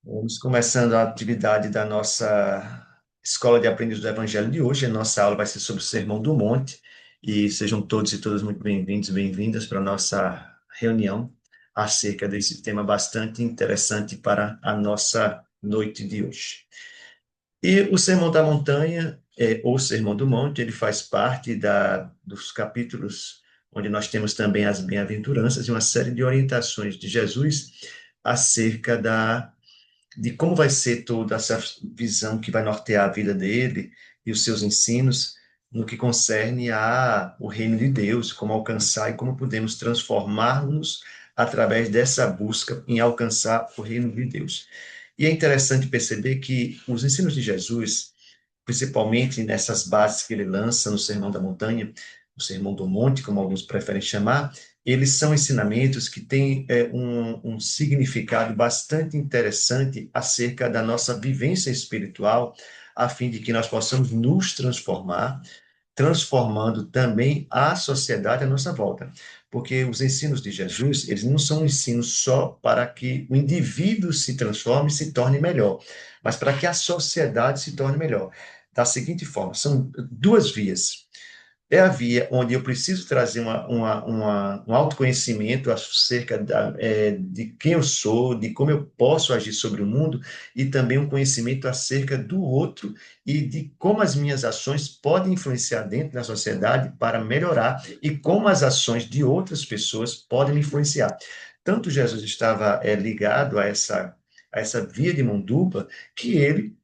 Vamos começando a atividade da nossa Escola de Aprendiz do Evangelho de hoje. A nossa aula vai ser sobre o Sermão do Monte. E sejam todos e todas muito bem-vindos, bem-vindas para a nossa reunião acerca desse tema bastante interessante para a nossa noite de hoje. E o Sermão da Montanha, ou Sermão do Monte, ele faz parte dos capítulos onde nós temos também as bem-aventuranças e uma série de orientações de Jesus acerca de como vai ser toda essa visão que vai nortear a vida dele e os seus ensinos no que concerne o reino de Deus, como alcançar e como podemos transformar-nos através dessa busca em alcançar o reino de Deus. E é interessante perceber que os ensinos de Jesus, principalmente nessas bases que ele lança no Sermão da Montanha, o Sermão do Monte, como alguns preferem chamar, eles são ensinamentos que têm um significado bastante interessante acerca da nossa vivência espiritual, a fim de que nós possamos nos transformar, transformando também a sociedade à nossa volta. Porque os ensinos de Jesus, eles não são ensinos só para que o indivíduo se transforme e se torne melhor, mas para que a sociedade se torne melhor. Da seguinte forma, são duas vias. É a via onde eu preciso trazer um autoconhecimento acerca de quem eu sou, de como eu posso agir sobre o mundo, e também um conhecimento acerca do outro e de como as minhas ações podem influenciar dentro da sociedade para melhorar e como as ações de outras pessoas podem me influenciar. Tanto Jesus estava ligado a essa via de mão dupla que ele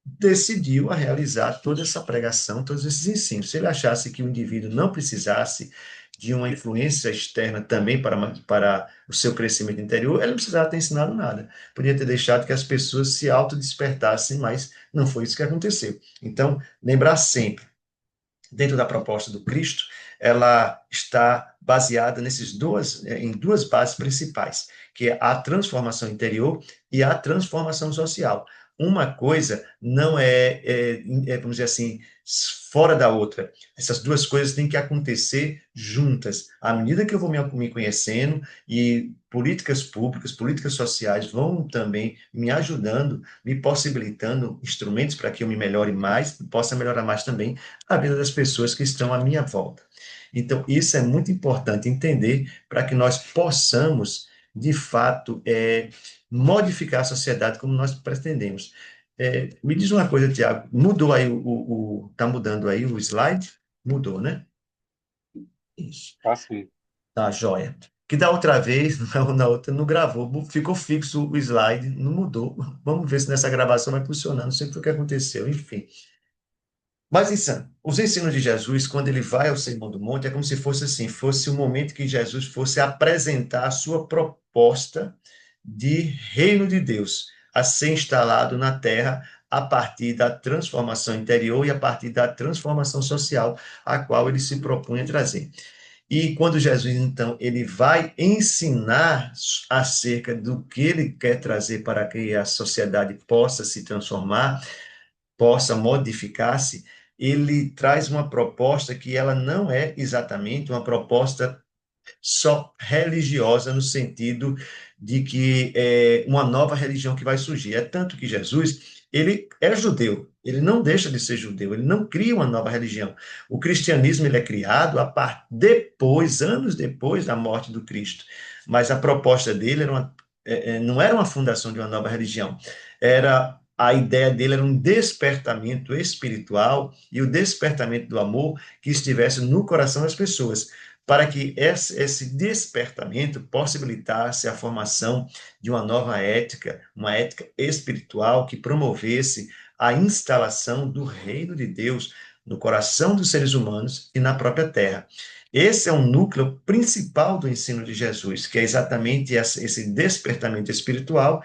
decidiu a realizar toda essa pregação, todos esses ensinos. Se ele achasse que o indivíduo não precisasse de uma influência externa também para o seu crescimento interior, ele não precisava ter ensinado nada. Podia ter deixado que as pessoas se autodespertassem, mas não foi isso que aconteceu. Então, lembrar sempre, dentro da proposta do Cristo, ela está baseada em duas bases principais, que é a transformação interior e a transformação social. Uma coisa não vamos dizer assim, fora da outra. Essas duas coisas têm que acontecer juntas. À medida que eu vou me conhecendo e políticas públicas, políticas sociais vão também me ajudando, me possibilitando instrumentos para que eu me melhore mais, possa melhorar mais também a vida das pessoas que estão à minha volta. Então, isso é muito importante entender para que nós possamos, de fato, modificar a sociedade como nós pretendemos. Me diz uma coisa, Tiago, mudou aí tá mudando aí o slide? Mudou, né? Isso. Assim, Tá, joia. Que da outra vez, na outra, não gravou, ficou fixo o slide, não mudou. Vamos ver se nessa gravação vai funcionar, não sei o que aconteceu, enfim. Mas os ensinos de Jesus, quando ele vai ao Sermão do Monte, é como se fosse assim, fosse o momento que Jesus fosse apresentar a sua proposta de reino de Deus a ser instalado na terra a partir da transformação interior e a partir da transformação social a qual ele se propunha trazer. E quando Jesus, então, ele vai ensinar acerca do que ele quer trazer para que a sociedade possa se transformar, possa modificar-se, ele traz uma proposta que ela não é exatamente uma proposta só religiosa no sentido de que é uma nova religião que vai surgir. É tanto que Jesus, ele é judeu, ele não deixa de ser judeu, ele não cria uma nova religião. O cristianismo ele é criado depois, anos depois da morte do Cristo. Mas a proposta dele não era uma fundação de uma nova religião, era a ideia dele era um despertamento espiritual e o despertamento do amor que estivesse no coração das pessoas, para que esse despertamento possibilitasse a formação de uma nova ética, uma ética espiritual que promovesse a instalação do reino de Deus no coração dos seres humanos e na própria terra. Esse é um núcleo principal do ensino de Jesus, que é exatamente esse despertamento espiritual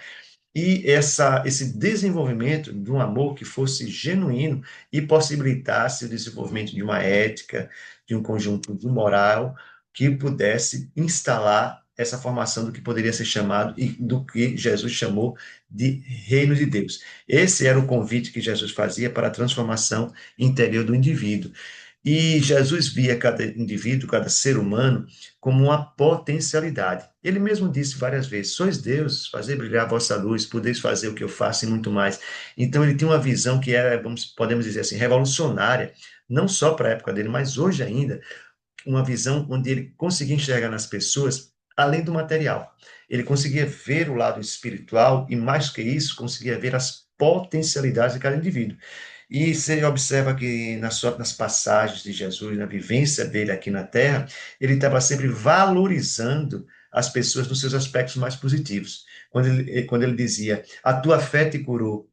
e esse desenvolvimento de um amor que fosse genuíno e possibilitasse o desenvolvimento de uma ética, de um conjunto de moral que pudesse instalar essa formação do que poderia ser chamado e do que Jesus chamou de reino de Deus. Esse era o convite que Jesus fazia para a transformação interior do indivíduo. E Jesus via cada indivíduo, cada ser humano, como uma potencialidade. Ele mesmo disse várias vezes: sois Deus, fazer brilhar a vossa luz, podeis fazer o que eu faço e muito mais. Então, ele tinha uma visão que era, podemos dizer assim, revolucionária, não só para a época dele, mas hoje ainda, uma visão onde ele conseguia enxergar nas pessoas além do material. Ele conseguia ver o lado espiritual e, mais que isso, conseguia ver as potencialidades de cada indivíduo. E você observa que nas passagens de Jesus, na vivência dele aqui na Terra, ele estava sempre valorizando as pessoas nos seus aspectos mais positivos. Quando ele dizia, a tua fé te curou,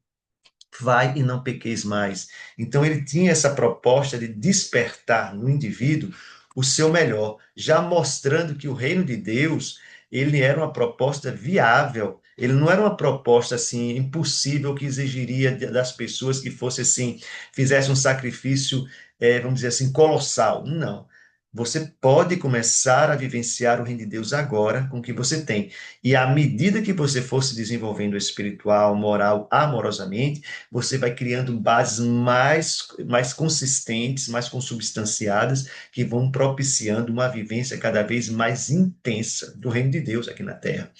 vai e não pequeis mais. Então ele tinha essa proposta de despertar no indivíduo o seu melhor, já mostrando que o reino de Deus, ele era uma proposta viável. Ele não era uma proposta assim impossível que exigiria das pessoas que fosse assim, fizesse um sacrifício, vamos dizer assim, colossal. Não. Você pode começar a vivenciar o reino de Deus agora com o que você tem. E à medida que você for se desenvolvendo espiritual, moral, amorosamente, você vai criando bases mais consistentes, mais consubstanciadas, que vão propiciando uma vivência cada vez mais intensa do reino de Deus aqui na Terra.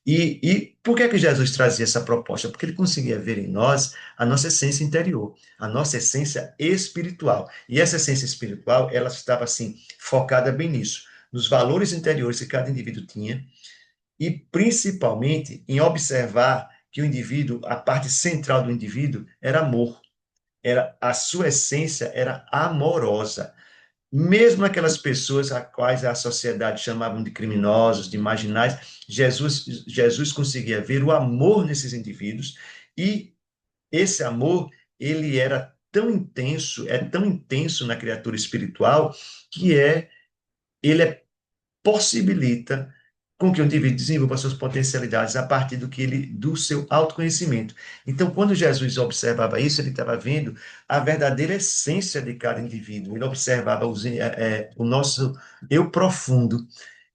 E por que Jesus trazia essa proposta? Porque ele conseguia ver em nós a nossa essência interior, a nossa essência espiritual. E essa essência espiritual, ela estava assim, focada bem nisso, nos valores interiores que cada indivíduo tinha, e principalmente em observar que o indivíduo, a parte central do indivíduo era amor, era a sua essência era amorosa. Mesmo aquelas pessoas a quais a sociedade chamavam de criminosos, de marginais, Jesus conseguia ver o amor nesses indivíduos e esse amor, ele era tão intenso, é tão intenso na criatura espiritual que ele possibilita com que o indivíduo desenvolva suas potencialidades a partir do seu autoconhecimento. Então, quando Jesus observava isso, ele estava vendo a verdadeira essência de cada indivíduo. Ele observava o nosso eu profundo,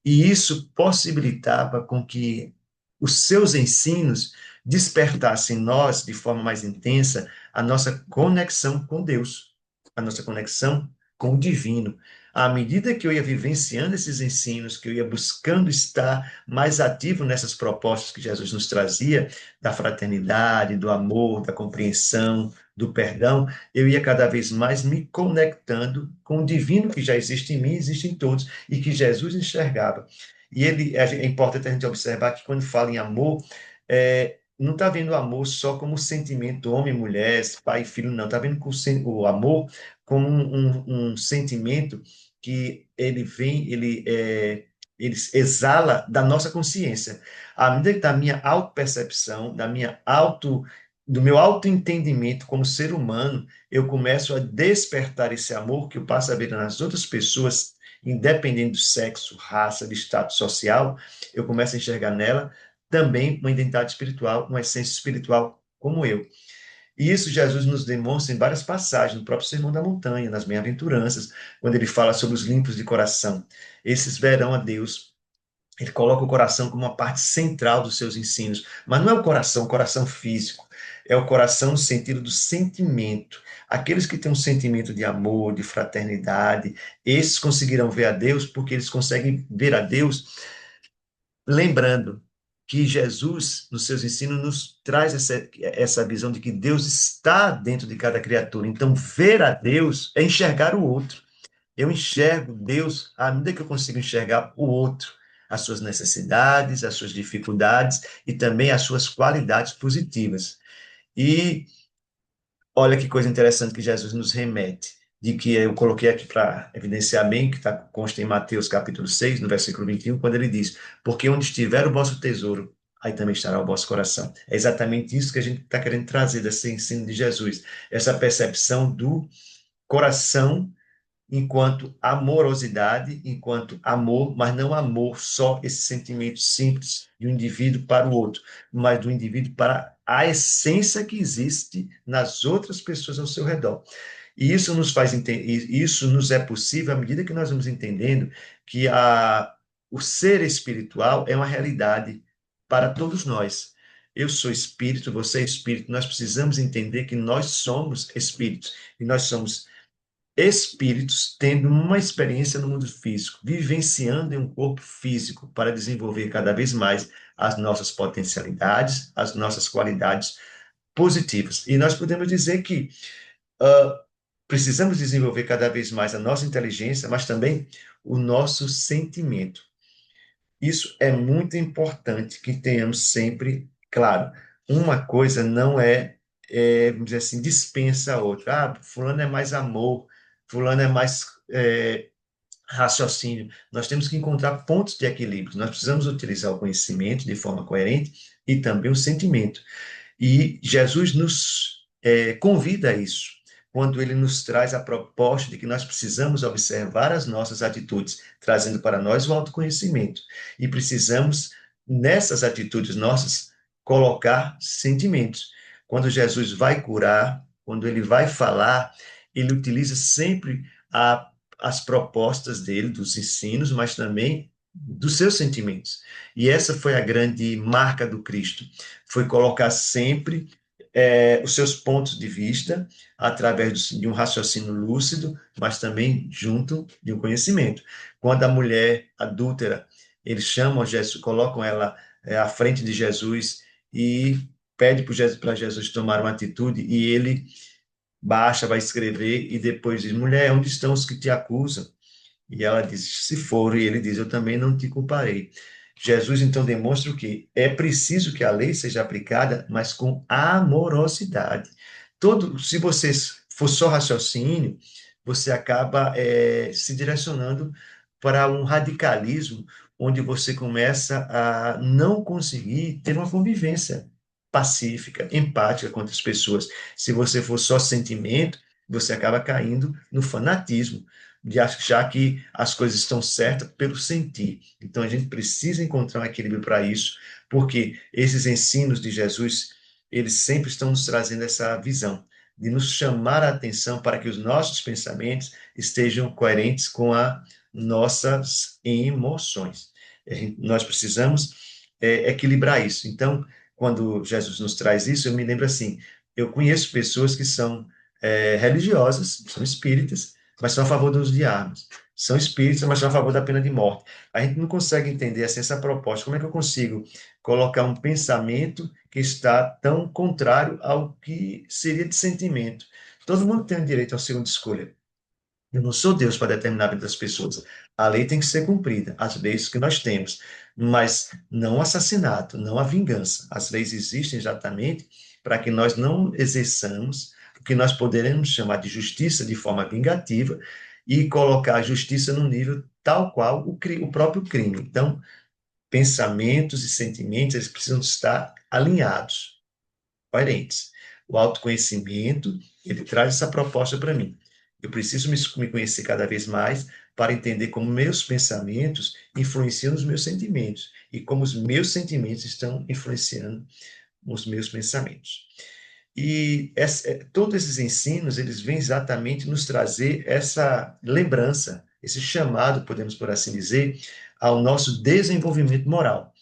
e isso possibilitava com que os seus ensinos despertassem em nós, de forma mais intensa, a nossa conexão com Deus, a nossa conexão com o divino. À medida que eu ia vivenciando esses ensinos, que eu ia buscando estar mais ativo nessas propostas que Jesus nos trazia, da fraternidade, do amor, da compreensão, do perdão, eu ia cada vez mais me conectando com o divino que já existe em mim, existe em todos, e que Jesus enxergava. E é importante a gente observar que quando fala em amor, não está vendo o amor só como sentimento homem, mulher, pai, filho, não. Está vendo o amor como um sentimento que ele vem, ele exala da nossa consciência. À medida que da minha autopercepção, do meu autoentendimento como ser humano, eu começo a despertar esse amor que eu passo a ver nas outras pessoas, independente do sexo, raça, de status social, eu começo a enxergar nela também uma identidade espiritual, uma essência espiritual como eu. E isso Jesus nos demonstra em várias passagens, no próprio Sermão da Montanha, nas Bem-aventuranças, quando ele fala sobre os limpos de coração. Esses verão a Deus. Ele coloca o coração como uma parte central dos seus ensinos. Mas não é o coração físico. É o coração no sentido do sentimento. Aqueles que têm um sentimento de amor, de fraternidade, esses conseguirão ver a Deus porque eles conseguem ver a Deus lembrando que Jesus, nos seus ensinos, nos traz essa visão de que Deus está dentro de cada criatura. Então, ver a Deus é enxergar o outro. Eu enxergo Deus à medida que eu consigo enxergar o outro, as suas necessidades, as suas dificuldades e também as suas qualidades positivas. E olha que coisa interessante que Jesus nos remete, de que eu coloquei aqui para evidenciar bem, que consta em Mateus capítulo 6, no versículo 21, quando ele diz: porque onde estiver o vosso tesouro, aí também estará o vosso coração. É exatamente isso que a gente está querendo trazer desse ensino de Jesus, essa percepção do coração enquanto amorosidade, enquanto amor, mas não amor só esse sentimento simples de um indivíduo para o outro, mas do indivíduo para a essência que existe nas outras pessoas ao seu redor. E isso nos faz entender, isso nos é possível à medida que nós vamos entendendo que o ser espiritual é uma realidade para todos nós. Eu sou espírito, você é espírito, nós precisamos entender que nós somos espíritos e nós somos espíritos tendo uma experiência no mundo físico, vivenciando em um corpo físico para desenvolver cada vez mais as nossas potencialidades, as nossas qualidades positivas. E nós podemos dizer que ah, precisamos desenvolver cada vez mais a nossa inteligência, mas também o nosso sentimento. Isso é muito importante que tenhamos sempre claro. Uma coisa não vamos dizer assim, dispensa a outra. Ah, fulano é mais amor, fulano é mais raciocínio. Nós temos que encontrar pontos de equilíbrio. Nós precisamos utilizar o conhecimento de forma coerente e também o sentimento. E Jesus nos convida a isso, quando ele nos traz a proposta de que nós precisamos observar as nossas atitudes, trazendo para nós o autoconhecimento. E precisamos, nessas atitudes nossas, colocar sentimentos. Quando Jesus vai curar, quando ele vai falar, ele utiliza sempre a, as propostas dele, dos ensinos, mas também dos seus sentimentos. E essa foi a grande marca do Cristo, foi colocar sempre os seus pontos de vista através de um raciocínio lúcido, mas também junto de um conhecimento. Quando a mulher adúltera, eles chamam Jesus, colocam ela à frente de Jesus e pede para Jesus tomar uma atitude, e ele baixa, vai escrever e depois diz: mulher, onde estão os que te acusam? E ela diz: se for, e ele diz: eu também não te culparei. Jesus então demonstra o que é preciso que a lei seja aplicada, mas com amorosidade. Se você for só raciocínio, você acaba se direcionando para um radicalismo, onde você começa a não conseguir ter uma convivência pacífica, empática com outras pessoas. Se você for só sentimento, você acaba caindo no fanatismo, de achar que as coisas estão certas pelo sentir. Então a gente precisa encontrar um equilíbrio para isso, porque esses ensinos de Jesus, eles sempre estão nos trazendo essa visão de nos chamar a atenção para que os nossos pensamentos estejam coerentes com as nossas emoções. Nós precisamos equilibrar isso. Então, quando Jesus nos traz isso, eu me lembro assim, eu conheço pessoas que são religiosas, são espíritas, mas são a favor do uso de armas. São espíritas, mas são a favor da pena de morte. A gente não consegue entender assim, essa proposta. Como é que eu consigo colocar um pensamento que está tão contrário ao que seria de sentimento? Todo mundo tem o direito à segunda escolha. Eu não sou Deus para determinar a vida das pessoas. A lei tem que ser cumprida, as leis que nós temos, mas não o assassinato, não a vingança. As leis existem exatamente para que nós não exerçamos o que nós poderemos chamar de justiça de forma vingativa e colocar a justiça no nível tal qual o próprio crime. Então, pensamentos e sentimentos, eles precisam estar alinhados, coerentes. O autoconhecimento, ele traz essa proposta para mim. Eu preciso me conhecer cada vez mais para entender como meus pensamentos influenciam os meus sentimentos e como os meus sentimentos estão influenciando os meus pensamentos. E todos esses ensinos, eles vêm exatamente nos trazer essa lembrança, esse chamado, podemos por assim dizer, ao nosso desenvolvimento moral.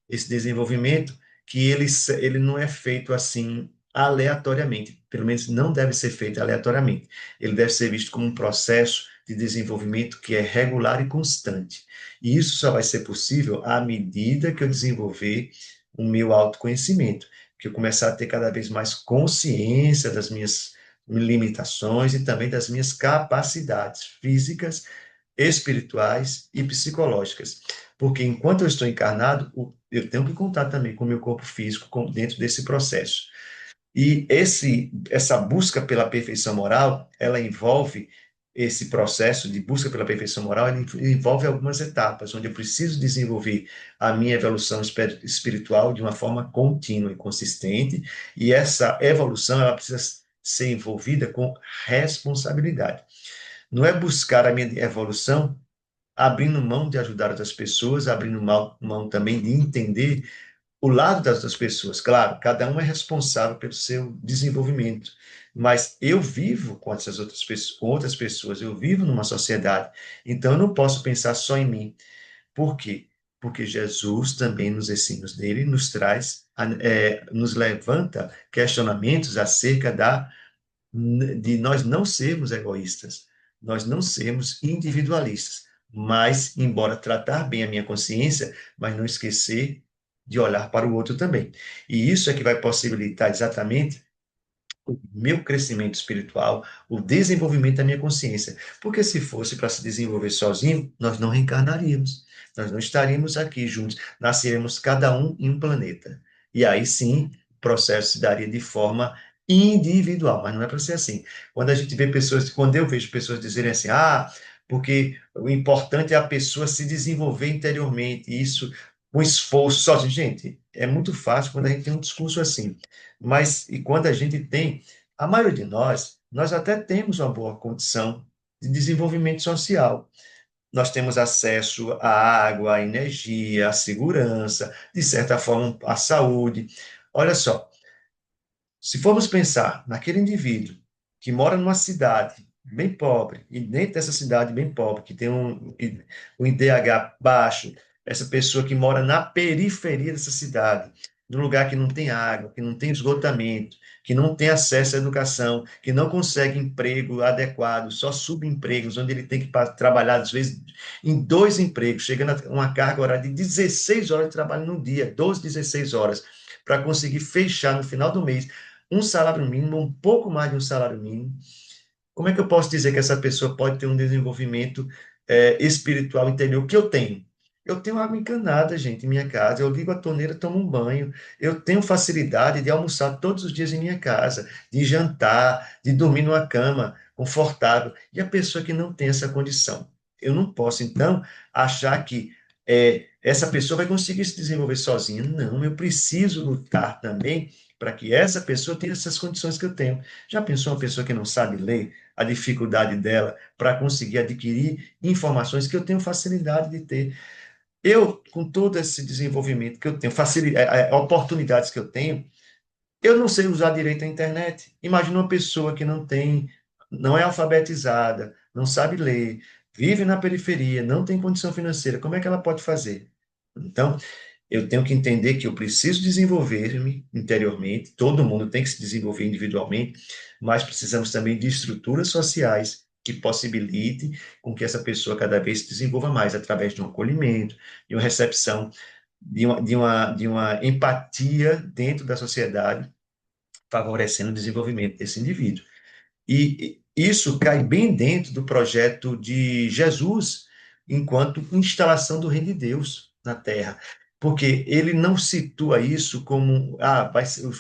Esse desenvolvimento que ele não é feito assim aleatoriamente, pelo menos não deve ser feito aleatoriamente. Ele deve ser visto como um processo de desenvolvimento que é regular e constante. E isso só vai ser possível à medida que eu desenvolver o meu autoconhecimento, que eu começar a ter cada vez mais consciência das minhas limitações e também das minhas capacidades físicas, espirituais e psicológicas. Porque enquanto eu estou encarnado, eu tenho que contar também com o meu corpo físico dentro desse processo. E essa busca pela perfeição moral, ela envolve esse processo de busca pela perfeição moral, ele envolve algumas etapas, onde eu preciso desenvolver a minha evolução espiritual de uma forma contínua e consistente, e essa evolução ela precisa ser envolvida com responsabilidade. Não é buscar a minha evolução abrindo mão de ajudar outras pessoas, abrindo mão também de entender o lado das outras pessoas. Claro, cada um é responsável pelo seu desenvolvimento, mas eu vivo com essas outras pessoas, eu vivo numa sociedade, então eu não posso pensar só em mim. Por quê? Porque Jesus também nos ensinos dele nos traz, nos levanta questionamentos acerca de nós não sermos egoístas. nós não sermos individualistas, mas, embora tratar bem a minha consciência, mas não esquecer de olhar para o outro também. E isso é que vai possibilitar exatamente o meu crescimento espiritual, o desenvolvimento da minha consciência. Porque se fosse para se desenvolver sozinho, nós não reencarnaríamos. Nós não estaríamos aqui juntos. Nasceríamos cada um em um planeta. E aí sim, o processo se daria de forma individual, mas não é para ser assim. Quando a gente vê pessoas, quando eu vejo pessoas dizerem assim, porque o importante é a pessoa se desenvolver interiormente, isso, um esforço sozinho. Gente, é muito fácil quando a gente tem um discurso assim. Mas e quando a gente tem, a maioria de nós até temos uma boa condição de desenvolvimento social. Nós temos acesso à água, à energia, à segurança, de certa forma, à saúde. Olha só, se formos pensar naquele indivíduo que mora numa cidade bem pobre, e dentro dessa cidade bem pobre, que tem um IDH baixo, essa pessoa que mora na periferia dessa cidade, num lugar que não tem água, que não tem esgotamento, que não tem acesso à educação, que não consegue emprego adequado, só subempregos, onde ele tem que trabalhar, às vezes, em dois empregos, chegando a uma carga horária de 16 horas de trabalho no dia, 12, 16 horas, para conseguir fechar no final do mês um salário mínimo, um pouco mais de um salário mínimo. Como é que eu posso dizer que essa pessoa pode ter um desenvolvimento espiritual interior que eu tenho? Eu tenho água encanada, gente, em minha casa. Eu ligo a torneira, tomo um banho. Eu tenho facilidade de almoçar todos os dias em minha casa, de jantar, de dormir numa cama confortável. E a pessoa que não tem essa condição? Eu não posso, então, achar que essa pessoa vai conseguir se desenvolver sozinha. Não, eu preciso lutar também para que essa pessoa tenha essas condições que eu tenho. Já pensou uma pessoa que não sabe ler? A dificuldade dela para conseguir adquirir informações que eu tenho facilidade de ter. Eu, com todo esse desenvolvimento que eu tenho, oportunidades que eu tenho, eu não sei usar direito a internet. Imagina uma pessoa que não tem, não é alfabetizada, não sabe ler, vive na periferia, não tem condição financeira, como é que ela pode fazer? Então, eu tenho que entender que eu preciso desenvolver-me interiormente, todo mundo tem que se desenvolver individualmente, mas precisamos também de estruturas sociais que possibilitem com que essa pessoa cada vez se desenvolva mais, através de um acolhimento, de uma recepção, de uma empatia dentro da sociedade, favorecendo o desenvolvimento desse indivíduo. E isso cai bem dentro do projeto de Jesus, enquanto instalação do reino de Deus na terra. Porque ele não situa isso como,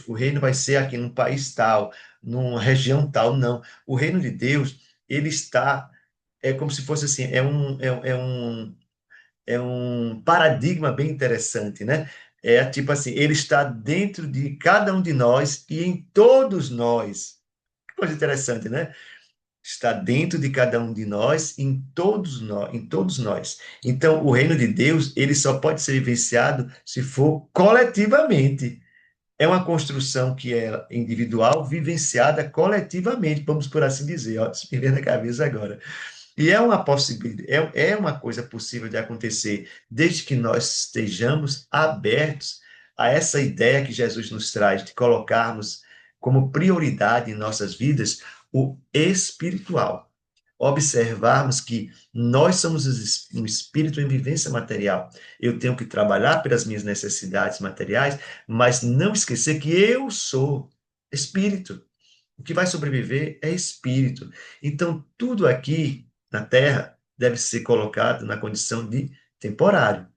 o reino vai ser aqui num país tal, numa região tal, não. O reino de Deus, ele está, é como se fosse assim, é um paradigma bem interessante, né? É tipo assim, ele está dentro de cada um de nós e em todos nós. Que coisa interessante, né? Está dentro de cada um de nós, em todos nós, em todos nós. Então, o reino de Deus, ele só pode ser vivenciado se for coletivamente. É uma construção que é individual, vivenciada coletivamente, vamos por assim dizer. Ó, se me vem na cabeça agora. E é uma possibilidade, é uma coisa possível de acontecer, desde que nós estejamos abertos a essa ideia que Jesus nos traz, de colocarmos como prioridade em nossas vidas o espiritual. Observarmos que nós somos um espírito em vivência material. Eu tenho que trabalhar pelas minhas necessidades materiais, mas não esquecer que eu sou espírito. O que vai sobreviver é espírito. Então, tudo aqui na Terra deve ser colocado na condição de temporário.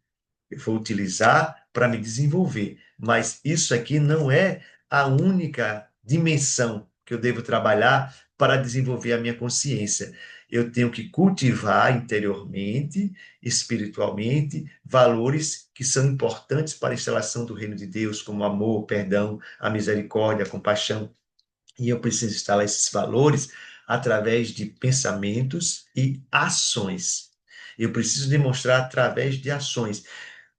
Eu vou utilizar para me desenvolver, mas isso aqui não é a única dimensão que eu devo trabalhar para desenvolver a minha consciência. Eu tenho que cultivar interiormente, espiritualmente, valores que são importantes para a instalação do reino de Deus, como o amor, o perdão, a misericórdia, a compaixão, e eu preciso instalar esses valores através de pensamentos e ações. Eu preciso demonstrar através de ações.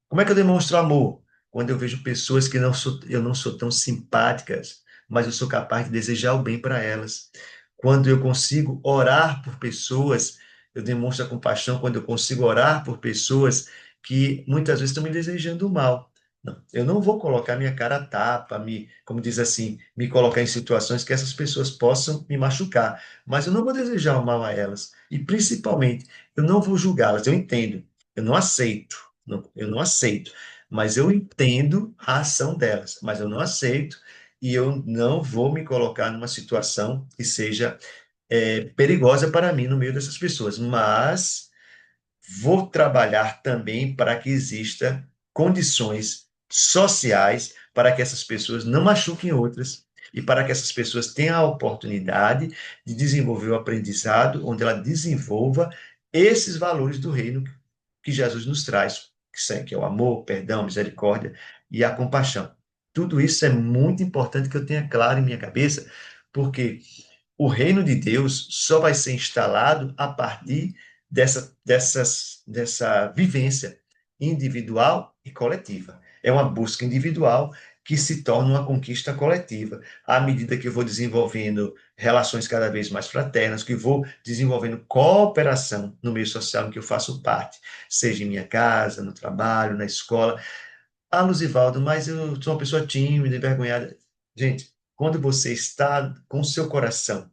Como é que eu demonstro amor? Quando eu vejo pessoas que eu não sou tão simpáticas, mas eu sou capaz de desejar o bem para elas. Quando eu consigo orar por pessoas, eu demonstro a compaixão quando eu consigo orar por pessoas que muitas vezes estão me desejando o mal. Não, eu não vou colocar minha cara a tapa, como diz assim, me colocar em situações que essas pessoas possam me machucar, mas eu não vou desejar o mal a elas. E principalmente, eu não vou julgá-las. Eu entendo, eu não aceito, eu não aceito, mas eu entendo a ação delas, mas eu não aceito e eu não vou me colocar numa situação que seja perigosa para mim no meio dessas pessoas. Mas vou trabalhar também para que exista condições sociais para que essas pessoas não machuquem outras e para que essas pessoas tenham a oportunidade de desenvolver o aprendizado, onde ela desenvolva esses valores do reino que Jesus nos traz, que é o amor, o perdão, a misericórdia e a compaixão. Tudo isso é muito importante que eu tenha claro em minha cabeça, porque o reino de Deus só vai ser instalado a partir dessa vivência individual e coletiva. É uma busca individual que se torna uma conquista coletiva. À medida que eu vou desenvolvendo relações cada vez mais fraternas, que vou desenvolvendo cooperação no meio social em que eu faço parte, seja em minha casa, no trabalho, na escola. Ah, Luzivaldo, mas eu sou uma pessoa tímida, envergonhada. Gente, quando você está com o seu coração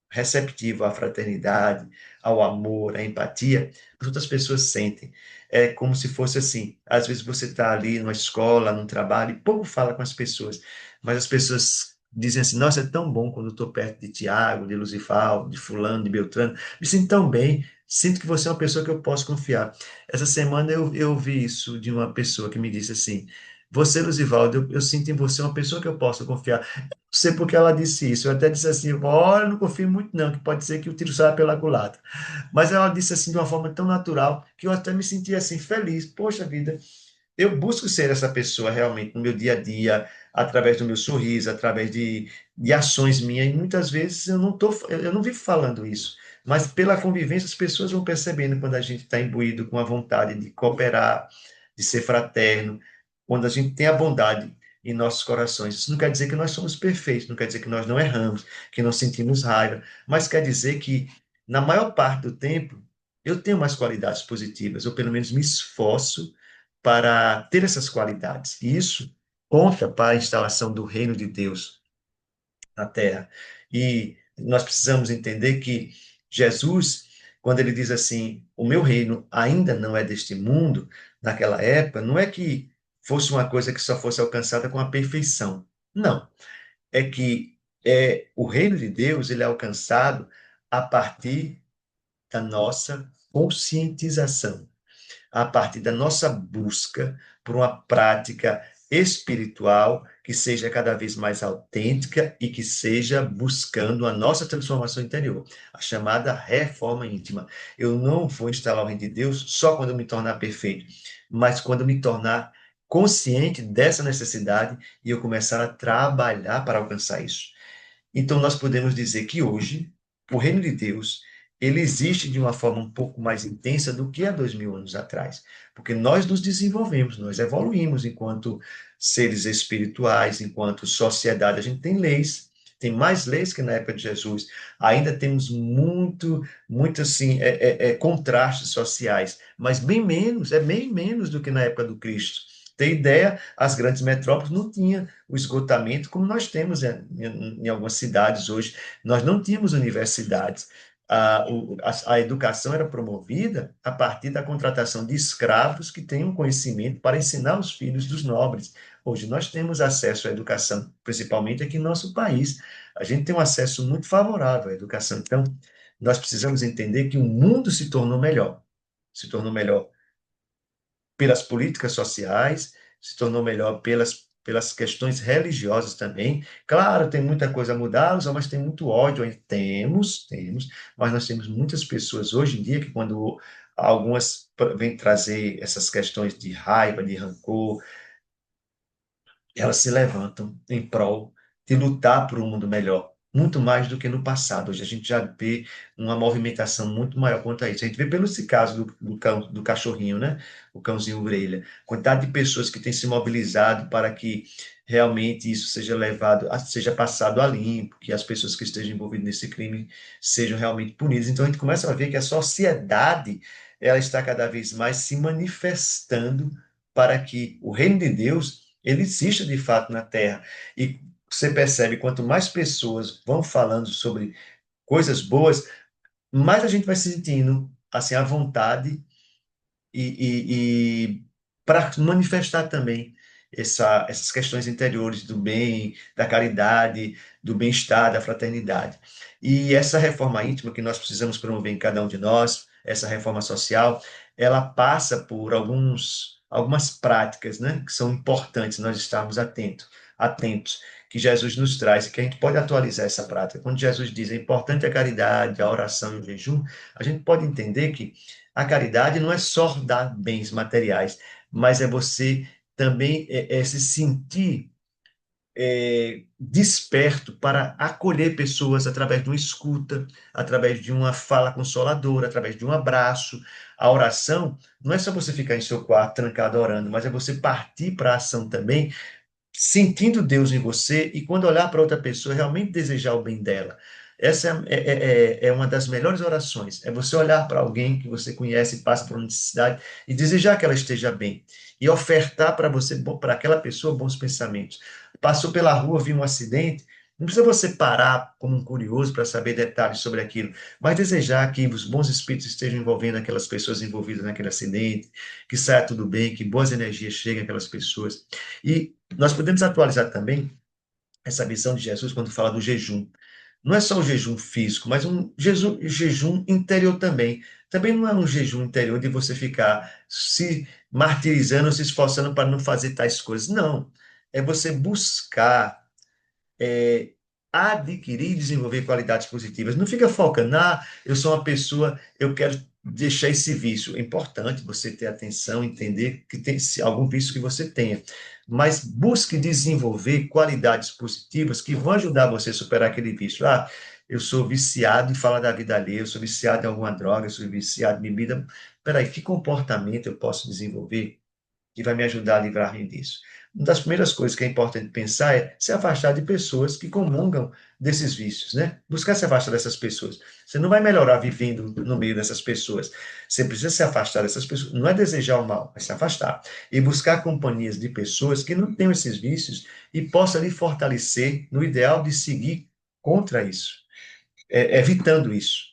receptivo à fraternidade, ao amor, à empatia, as outras pessoas sentem. É como se fosse assim. Às vezes você está ali numa escola, num trabalho, e pouco fala com as pessoas, mas as pessoas dizem assim: Nossa, é tão bom quando eu estou perto de Tiago, de Lucival, de Fulano, de Beltrano, me sinto tão bem. Sinto que você é uma pessoa que eu posso confiar. Essa semana eu ouvi isso de uma pessoa que me disse assim: Você, Luzivaldo, eu sinto em você uma pessoa que eu posso confiar. Sei porque ela disse isso. Eu até disse assim: olha, não confio muito, não, que pode ser que o tiro saia pela culatra. Mas ela disse assim de uma forma tão natural que eu até me senti assim feliz. Poxa vida, eu busco ser essa pessoa realmente no meu dia a dia, através do meu sorriso, através de ações minhas. E muitas vezes eu não vivo falando isso. Mas pela convivência, as pessoas vão percebendo quando a gente está imbuído com a vontade de cooperar, de ser fraterno, quando a gente tem a bondade em nossos corações. Isso não quer dizer que nós somos perfeitos, não quer dizer que nós não erramos, que não sentimos raiva, mas quer dizer que, na maior parte do tempo, eu tenho mais qualidades positivas, ou pelo menos me esforço para ter essas qualidades. E isso conta para a instalação do reino de Deus na terra. E nós precisamos entender que Jesus, quando ele diz assim, o meu reino ainda não é deste mundo, naquela época, não é que fosse uma coisa que só fosse alcançada com a perfeição. Não. É que o reino de Deus ele é alcançado a partir da nossa conscientização, a partir da nossa busca por uma prática espiritual que seja cada vez mais autêntica e que seja buscando a nossa transformação interior, a chamada reforma íntima. Eu não vou instalar o reino de Deus só quando eu me tornar perfeito, mas quando eu me tornar consciente dessa necessidade e eu começar a trabalhar para alcançar isso. Então, nós podemos dizer que hoje, o reino de Deus, ele existe de uma forma um pouco mais intensa do que há 2000 anos atrás, porque nós nos desenvolvemos, nós evoluímos enquanto seres espirituais, enquanto sociedade. A gente tem leis, tem mais leis que na época de Jesus. Ainda temos muito assim, contrastes sociais, mas bem menos do que na época do Cristo. Tem ideia, as grandes metrópoles não tinham o esgotamento como nós temos em algumas cidades hoje. Nós não tínhamos universidades. A educação era promovida a partir da contratação de escravos que tenham conhecimento para ensinar os filhos dos nobres. Hoje nós temos acesso à educação, principalmente aqui no nosso país. A gente tem um acesso muito favorável à educação. Então, nós precisamos entender que o mundo se tornou melhor pelas políticas sociais, se tornou melhor pelas questões religiosas também. Claro, tem muita coisa a mudar, mas tem muito ódio aí. Temos, mas nós temos muitas pessoas hoje em dia que quando algumas vêm trazer essas questões de raiva, de rancor, elas se levantam em prol de lutar por um mundo melhor, muito mais do que no passado. Hoje a gente já vê uma movimentação muito maior quanto a isso. A gente vê pelo esse caso do cachorrinho, né? O cãozinho orelha. Quantidade de pessoas que têm se mobilizado para que realmente isso seja levado, seja passado a limpo, que as pessoas que estejam envolvidas nesse crime sejam realmente punidas. Então a gente começa a ver que a sociedade ela está cada vez mais se manifestando para que o reino de Deus ele exista de fato na terra. E você percebe, quanto mais pessoas vão falando sobre coisas boas, mais a gente vai se sentindo assim à vontade e para manifestar também essas questões interiores do bem, da caridade, do bem-estar, da fraternidade. E essa reforma íntima que nós precisamos promover em cada um de nós, essa reforma social, ela passa por algumas práticas, né, que são importantes nós estarmos atentos, que Jesus nos traz e que a gente pode atualizar essa prática. Quando Jesus diz é importante a caridade, a oração e o jejum, a gente pode entender que a caridade não é só dar bens materiais, mas é você também se sentir desperto para acolher pessoas através de uma escuta, através de uma fala consoladora, através de um abraço. A oração não é só você ficar em seu quarto trancado orando, mas é você partir para a ação também, sentindo Deus em você e quando olhar para outra pessoa, realmente desejar o bem dela. Essa é uma das melhores orações. É você olhar para alguém que você conhece, passa por uma necessidade e desejar que ela esteja bem. E ofertar para você, para aquela pessoa, bons pensamentos. Passou pela rua, viu um acidente. Não precisa você parar como um curioso para saber detalhes sobre aquilo, mas desejar que os bons espíritos estejam envolvendo aquelas pessoas envolvidas naquele acidente, que saia tudo bem, que boas energias cheguem àquelas pessoas. E nós podemos atualizar também essa visão de Jesus quando fala do jejum. Não é só o jejum físico, mas um jejum interior também. Também não é um jejum interior de você ficar se martirizando, se esforçando para não fazer tais coisas. Não. É você buscar é, adquirir e desenvolver qualidades positivas. Não fica focando, eu sou uma pessoa, eu quero deixar esse vício. É importante você ter atenção, entender que tem algum vício que você tenha, mas busque desenvolver qualidades positivas que vão ajudar você a superar aquele vício. Eu sou viciado em falar da vida alheia, eu sou viciado em alguma droga, eu sou viciado em bebida. Peraí, que comportamento eu posso desenvolver que vai me ajudar a livrar-me disso? Uma das primeiras coisas que é importante pensar é se afastar de pessoas que comungam desses vícios, né? Buscar se afastar dessas pessoas. Você não vai melhorar vivendo no meio dessas pessoas. Você precisa se afastar dessas pessoas. Não é desejar o mal, é se afastar. E buscar companhias de pessoas que não tenham esses vícios e possam lhe fortalecer no ideal de seguir contra isso, evitando isso.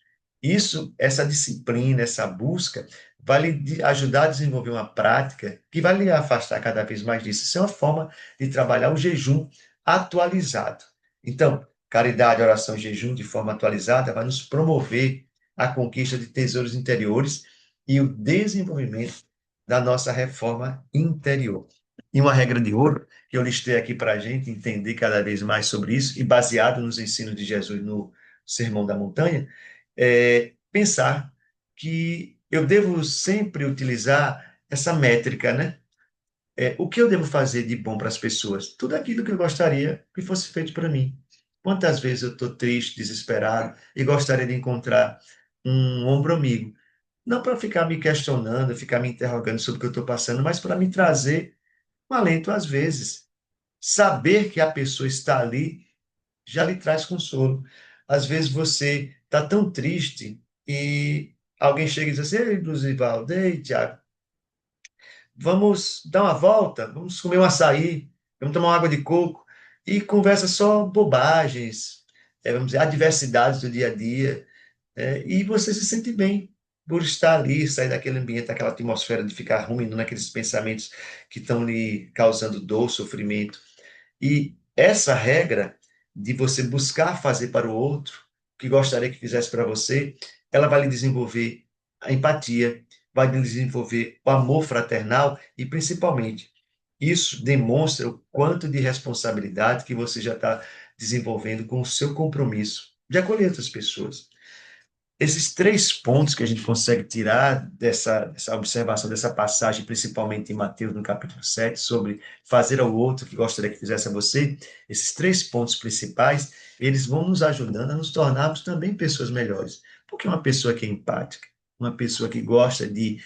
Isso, essa disciplina, essa busca, vai lhe ajudar a desenvolver uma prática que vai lhe afastar cada vez mais disso. Isso é uma forma de trabalhar o jejum atualizado. Então, caridade, oração e jejum de forma atualizada vai nos promover a conquista de tesouros interiores e o desenvolvimento da nossa reforma interior. E uma regra de ouro que eu listei aqui para a gente entender cada vez mais sobre isso, e baseado nos ensinos de Jesus no Sermão da Montanha, pensar que eu devo sempre utilizar essa métrica, né? O que eu devo fazer de bom para as pessoas? Tudo aquilo que eu gostaria que fosse feito para mim. Quantas vezes eu estou triste, desesperado e gostaria de encontrar um ombro amigo? Não para ficar me questionando, ficar me interrogando sobre o que eu estou passando, mas para me trazer um alento às vezes. Saber que a pessoa está ali já lhe traz consolo. Às vezes você está tão triste e alguém chega e diz assim: ei, Luzivaldo, ei, Tiago, vamos dar uma volta, vamos comer um açaí, vamos tomar uma água de coco, e conversa só bobagens, vamos dizer, adversidades do dia a dia, e você se sente bem por estar ali, sair daquele ambiente, daquela atmosfera de ficar ruminando naqueles pensamentos que estão lhe causando dor, sofrimento. E essa regra de você buscar fazer para o outro o que gostaria que fizesse para você, ela vai lhe desenvolver a empatia, vai lhe desenvolver o amor fraternal e, principalmente, isso demonstra o quanto de responsabilidade que você já está desenvolvendo com o seu compromisso de acolher outras pessoas. Esses três pontos que a gente consegue tirar dessa observação, dessa passagem, principalmente em Mateus, no capítulo 7, sobre fazer ao outro que gostaria que fizesse a você, esses três pontos principais, eles vão nos ajudando a nos tornarmos também pessoas melhores. Porque uma pessoa que é empática, uma pessoa que gosta de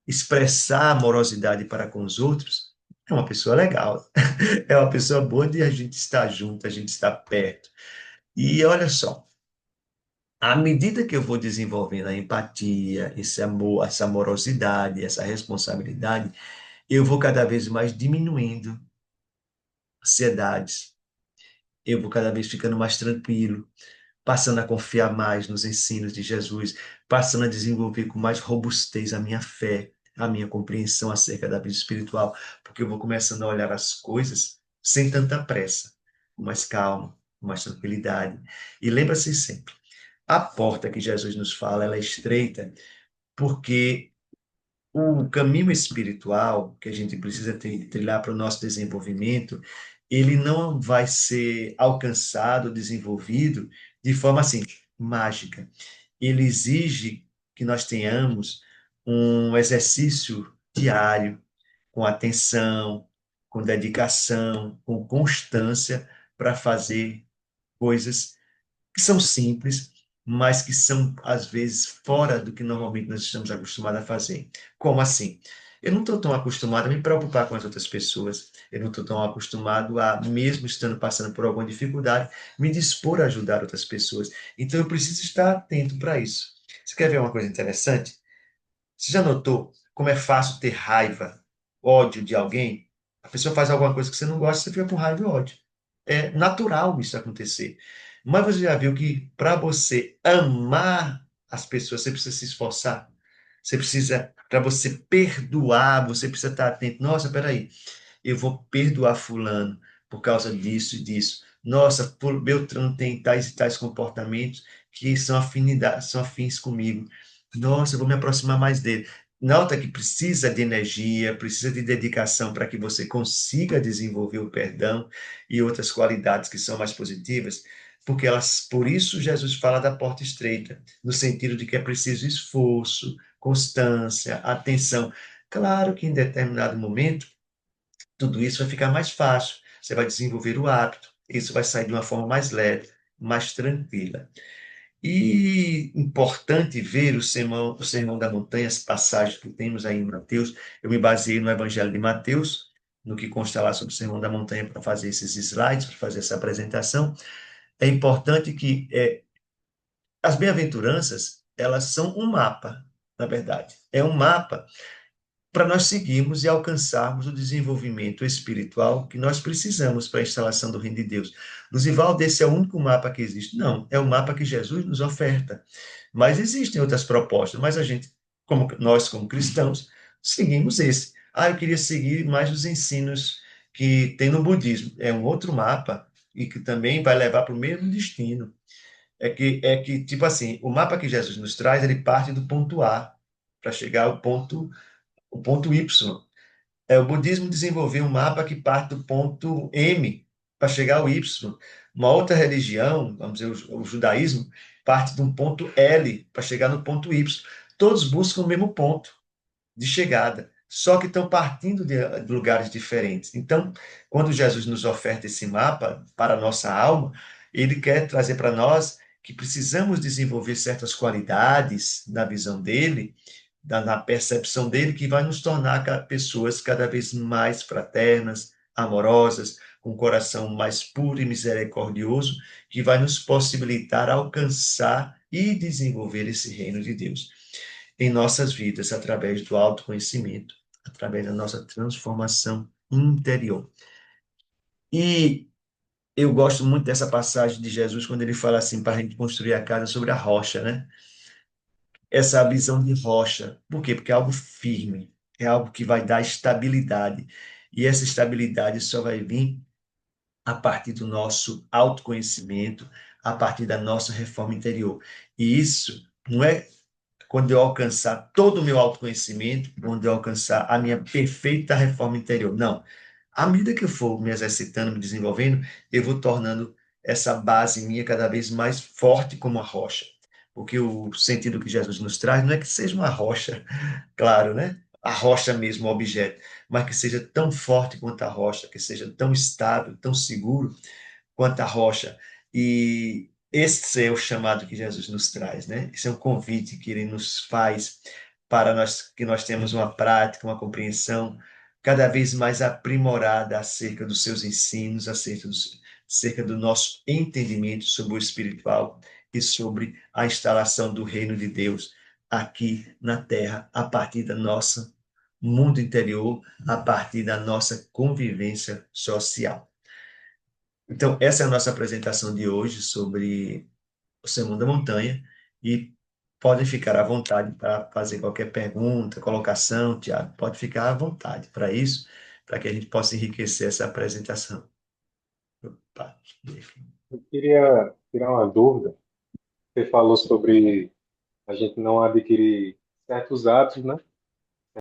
expressar amorosidade para com os outros, é uma pessoa legal, é uma pessoa boa de a gente estar junto, a gente estar perto. E olha só, À medida que eu vou desenvolvendo a empatia, esse amor, essa amorosidade, essa responsabilidade, eu vou cada vez mais diminuindo ansiedades, eu vou cada vez ficando mais tranquilo, passando a confiar mais nos ensinos de Jesus, passando a desenvolver com mais robustez a minha fé, a minha compreensão acerca da vida espiritual, porque eu vou começando a olhar as coisas sem tanta pressa, com mais calma, com mais tranquilidade. E lembra-se sempre, a porta que Jesus nos fala, ela é estreita, porque o caminho espiritual que a gente precisa trilhar para o nosso desenvolvimento, ele não vai ser alcançado, desenvolvido de forma assim, mágica. Ele exige que nós tenhamos um exercício diário, com atenção, com dedicação, com constância, para fazer coisas que são simples, mas que são, às vezes, fora do que normalmente nós estamos acostumados a fazer. Como assim? Eu não estou tão acostumado a me preocupar com as outras pessoas, eu não estou tão acostumado a, mesmo estando passando por alguma dificuldade, me dispor a ajudar outras pessoas. Então, eu preciso estar atento para isso. Você quer ver uma coisa interessante? Você já notou como é fácil ter raiva, ódio de alguém? A pessoa faz alguma coisa que você não gosta, você fica com raiva e ódio. É natural isso acontecer. Mas você já viu que para você amar as pessoas, você precisa se esforçar? Você precisa, para você perdoar, você precisa estar atento. Nossa, peraí, eu vou perdoar fulano por causa disso e disso. Nossa, por Beltrano tem tais e tais comportamentos que são afinidades, são afins comigo. Nossa, eu vou me aproximar mais dele. Nota que precisa de energia, precisa de dedicação para que você consiga desenvolver o perdão e outras qualidades que são mais positivas, porque elas, por isso Jesus fala da porta estreita, no sentido de que é preciso esforço, constância, atenção. Claro que em determinado momento tudo isso vai ficar mais fácil. Você vai desenvolver o hábito. Isso vai sair de uma forma mais leve, mais tranquila. E importante ver o Sermão da Montanha, as passagens que temos aí em Mateus. Eu me baseei no Evangelho de Mateus, no que consta lá sobre o Sermão da Montanha, para fazer esses slides, para fazer essa apresentação. É importante que as bem-aventuranças, elas são um mapa, na verdade. É um mapa para nós seguirmos e alcançarmos o desenvolvimento espiritual que nós precisamos para a instalação do reino de Deus. Luzivaldo, esse é o único mapa que existe? Não, é o mapa que Jesus nos oferta. Mas existem outras propostas, mas a gente, como nós como cristãos, seguimos esse. Ah, eu queria seguir mais os ensinos que tem no budismo. É um outro mapa e que também vai levar para o mesmo destino. É que, tipo assim, o mapa que Jesus nos traz, ele parte do ponto A para chegar ao ponto Y. O budismo desenvolveu um mapa que parte do ponto M para chegar ao Y. Uma outra religião, vamos dizer, o judaísmo, parte de um ponto L para chegar no ponto Y. Todos buscam o mesmo ponto de chegada, só que estão partindo de lugares diferentes. Então, quando Jesus nos oferta esse mapa para a nossa alma, ele quer trazer para nós que precisamos desenvolver certas qualidades na visão dele, na percepção dele, que vai nos tornar pessoas cada vez mais fraternas, amorosas, com um coração mais puro e misericordioso, que vai nos possibilitar alcançar e desenvolver esse reino de Deus em nossas vidas através do autoconhecimento, através da nossa transformação interior. E eu gosto muito dessa passagem de Jesus quando ele fala assim para a gente construir a casa sobre a rocha, né? Essa visão de rocha. Por quê? Porque é algo firme, é algo que vai dar estabilidade. E essa estabilidade só vai vir a partir do nosso autoconhecimento, a partir da nossa reforma interior. E isso não é quando eu alcançar todo o meu autoconhecimento, quando eu alcançar a minha perfeita reforma interior. Não. À medida que eu for me exercitando, me desenvolvendo, eu vou tornando essa base minha cada vez mais forte como a rocha. Porque o sentido que Jesus nos traz não é que seja uma rocha, claro, né? A rocha mesmo, o objeto, mas que seja tão forte quanto a rocha, que seja tão estável, tão seguro quanto a rocha. E esse é o chamado que Jesus nos traz, né? Esse é um convite que ele nos faz para nós que nós temos uma prática, uma compreensão cada vez mais aprimorada acerca dos seus ensinos, acerca do nosso entendimento sobre o espiritual e sobre a instalação do reino de Deus aqui na terra, a partir da nossa mundo interior, a partir da nossa convivência social. Então, essa é a nossa apresentação de hoje sobre o Sermão da Montanha e podem ficar à vontade para fazer qualquer pergunta, colocação, Tiago, pode ficar à vontade para isso, para que a gente possa enriquecer essa apresentação. Opa. Eu queria tirar uma dúvida. Você falou sobre a gente não adquirir certos hábitos, né?